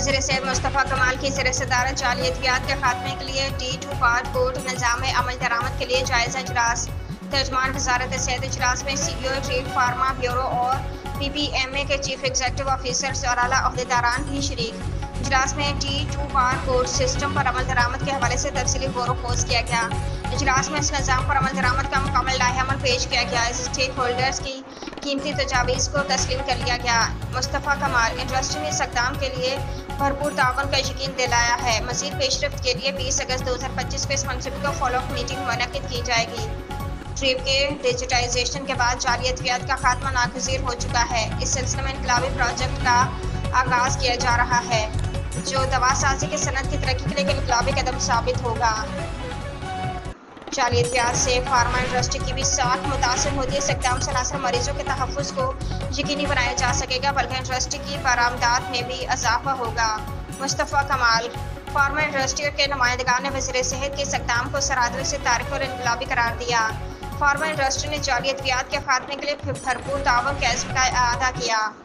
वज़ीर सेहत मुस्तफ़ा कमाल की ज़ेर सदारत जाली अद्वियात के खात्मे के लिए D2 पार्ट कोर्ट निज़ाम अमल दरामद के लिए जायज़ा इजलास। तर्जमान वज़ारत सेहत इजलास में CEO ट्रेड फार्मा ब्यूरो और PPMA के चीफ एग्जीक्यूटिव ऑफिसर्स और आला अहदेदारान भी शरीक। इजलास में D2 पार्ट कोर्ट सिस्टम पर अमल दरामद के हवाले से तफसीली गौर व खोज किया गया। इजलास में इस निज़ाम पर अमल दरामद का मुकम्मल लाहे-अमल पेश किया गया। स्टेक होल्डर्स की कीमती तजावीज़ को तस्लीम कर लिया गया। मुस्तफ़ा कमाल इंडस्ट्री में इस इक़दाम के लिए भरपूर ताउन का यकीन दिलाया है। मज़ीद पेशरफ्त के लिए 20 अगस्त 2025 को इस मनसूबे को फॉलोअप मीटिंग मुनक्किद की जाएगी। ट्रिप के डिजिटाइजेशन के बाद जाली अद्वियात का खात्मा नागुज़ीर हो चुका है। इस सिलसिले में इनकलाबी प्रोजेक्ट का आगाज़ किया जा रहा है, जो दवा साजी की सनत की तरक्की के लिए एक इनकलाबी कदम साबित होगा। जाली अद्वियात से फार्मा इंडस्ट्री की भी साख मुतासिर होती है। इस इक़दाम से न सिर्फ मरीजों के तहफ़्फ़ुज़ को यकीनी बनाया जा सकेगा, बल्कि इंडस्ट्री की बरामदात में भी इजाफा होगा। मुस्तफ़ा कमाल फार्मा इंडस्ट्री के नुमाइंदगान ने वज़ीर सेहत के इस इक़दाम को सरादरी से तारीख़ी और इनकलाबी करार दिया। फार्मा इंडस्ट्री ने जाली अद्वियात के खात्मे के लिए भरपूर ताउन का अज़्म अदा किया।